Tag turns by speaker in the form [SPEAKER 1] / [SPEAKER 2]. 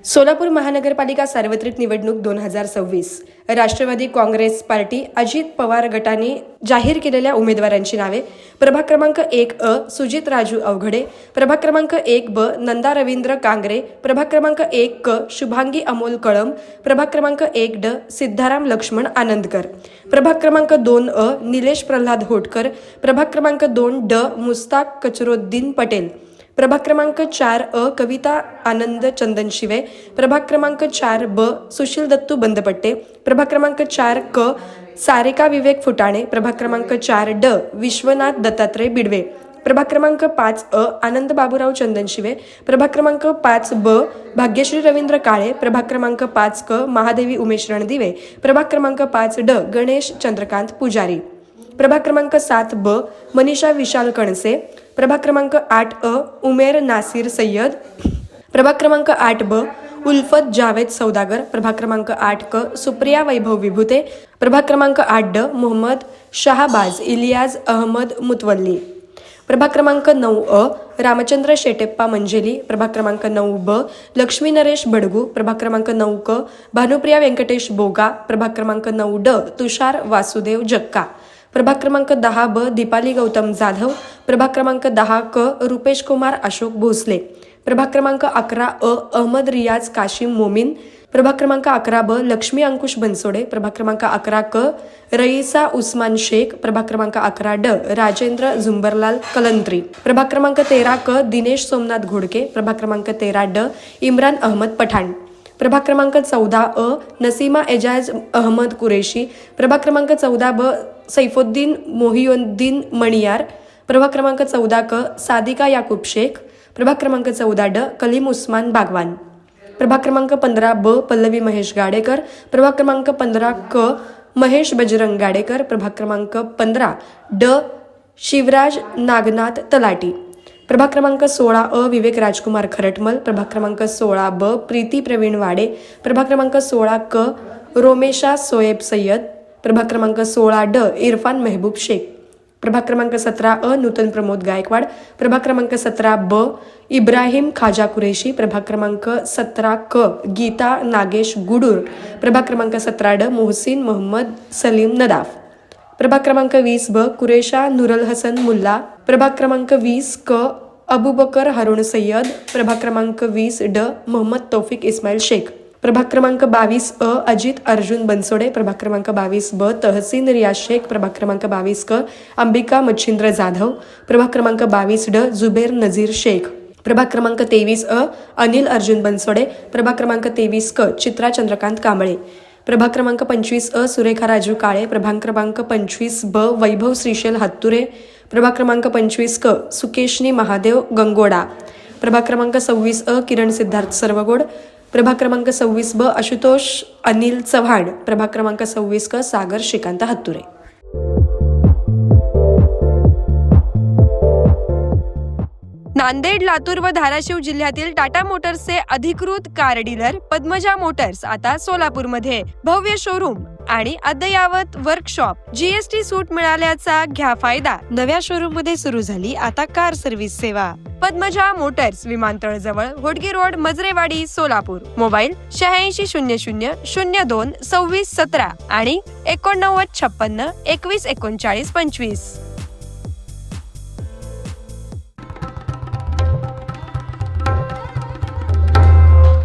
[SPEAKER 1] सोलापूर महानगरपालिका सार्वत्रिक निवडणूक 2026 राष्ट्रवादी काँग्रेस पार्टी अजित पवार गटाने जाहीर केलेल्या उमेदवारांची नावे प्रभाग क्रमांक 1 सुजित राजू अवघडे, प्रभाग क्रमांक 1 नंदा रवींद्र कांगरे, प्रभाग क्रमांक 1 शुभांगी अमोल कळम, प्रभाग क्रमांक 1 सिद्धाराम लक्ष्मण आनंदकर, प्रभाग क्रमांक 2 निलेश प्रल्हाद होटकर, प्रभाग क्रमांक 2 मुस्ताक कचरुद्दीन पटेल, प्रभाग क्रमांक 4 कविता आनंद चंदन शिवे, प्रभाग क्रमांक 4 सुशील दत्तू बंदपट्टे, प्रभाग क्रमांक 4 सारिका विवेक फुटाणे, प्रभाग क्रमांक 4 विश्वनाथ दत्तात्रय बिडवे, प्रभाग क्रमांक 5 आनंद बाबूराव चंदन शिवे, प्रभाग क्रमांक 5 भाग्यश्री रवींद्र काळे, प्रभाग क्रमांक 5 महादेवी उमेश रणदिवे, प्रभाग क्रमांक 5 गणेश चंद्रकांत पुजारी, प्रभाग क्रमांक 7 मनीषा विशाल कणसे, प्रभाग क्रमांक 8 उमेर नासिर सय्यद, प्रभाग क्रमांक 8 उल्फत जावेद सौदागर, प्रभाग क्रमांक 8 सुप्रिया वैभव विभूते, प्रभाग क्रमांक 8 मोहम्मद शाहबाज इलियाज अहमद मुतवल्ली, प्रभाग क्रमांक 9 रामचंद्र शेटेप्पा मंजेली, प्रभाग क्रमांक 9 लक्ष्मी नरेश बडगू, प्रभाग क्रमांक 9 भानुप्रिया व्यंकटेश बोगा, प्रभाग क्रमांक 9 तुषार वासुदेव जक्का, प्रभाग क्रमांक 10 दीपाली गौतम जाधव, प्रभाग क्रमांक 10 रुपेश कुमार अशोक भोसले, प्रभाग क्रमांक 11 अहमद रियाज काशिम मोमीन, प्रभाग क्रमांक 11 लक्ष्मी अंकुश बनसोडे, प्रभाग क्रमांक 11 रईसा उस्मान शेख, प्रभाग क्रमांक 11 राजेंद्र झुंबरलाल कलंत्री, प्रभाग क्रमांक 13 दिनेश सोमनाथ घोडके, प्रभाग क्रमांक 13 इम्रान अहमद पठाण, प्रभाग क्रमांक 14 नसीमा एजाज अहमद कुरेशी, प्रभाग क्रमांक 14 सैफुद्दीन मोहिउद्दीन मणियार, प्रभाग क्रमांक 14 सादिका याकूब शेख, प्रभाग क्रमांक 14 कलीम उस्मान बागवान, प्रभाग क्रमांक 15 पल्लवी महेश गाडेकर, प्रभाग क्रमांक 15 महेश बजरंग गाडेकर, प्रभाग क्रमांक 15 शिवराज नागनाथ तलाटी, प्रभाग क्रमांक 16 विवेक राजकुमार खरटमल, प्रभाग क्रमांक 16 प्रीती प्रवीण वाडे, प्रभाग क्रमांक 16 रोमेशा सोएब सय्यद, प्रभाग क्रमांक 16 इरफान मेहबूब शेख, प्रभाग क्रमांक 17 नूतन प्रमोद गायकवाड, प्रभाग क्रमांक 17 इब्राहिम खाजा कुरेशी, प्रभाग क्रमांक 17 गीता नागेश गुडूर, प्रभाग क्रमांक 17 मोहसिन मोहम्मद सलीम नदाफ, प्रभाग क्रमांक 20 कुरेशा नूरल हसन मुल्ला, प्रभाग क्रमांक 20 अबूबकर हरुण सय्यद, प्रभाग क्रमांक 20 मोहम्मद तौफिक इस्माइल शेख, प्रभाग क्रमांक 22 अजित अर्जुन बनसोडे, प्रभाग क्रमांक 22 तहसीन रियाज शेख, प्रभाग क्रमांक 22 अंबिका मच्छिंद्र जाधव, प्रभाग क्रमांक 22 जुबेर नजीर शेख, प्रभाग क्रमांक 23 अनिल अर्जुन बनसोडे, प्रभाग क्रमांक 23 चित्रा चंद्रकांत कांबळे, प्रभाग क्रमांक 25 सुरेखा राजू काळे, प्रभाग क्रमांक 25 वैभव श्रीशैल हत्तुरे, प्रभाग क्रमांक 25 सुकेशनी महादेव गंगोडा, प्रभाग क्रमांक 26 किरण सिद्धार्थ सर्वगोड, प्रभाग क्रमांक 26 आशुतोष अनिल चव्हाण, प्रभाग क्रमांक 26 सागर श्रीकांत हत्तुरे. नांदेड, लातूर व धाराशिव जिल्ह्यातील टाटा मोटर्सचे अधिकृत कार डीलर पद्मजा मोटर्स आता सोलापूरमध्ये. भव्य शोरूम आणि अद्ययावत वर्कशॉप, जीएसटी सूट मिळाल्याचा घ्या फायदा. नव्या शोरूम मध्ये सुरू झाली आता कार सर्व्हिस सेवा. पद्मजा मोटर्स, विमानतळ जवळ, होडगी रोड, मजरेवाडी, सोलापूर. मोबाईल 8600 02 26 17 आणि 89 56 21 39 25.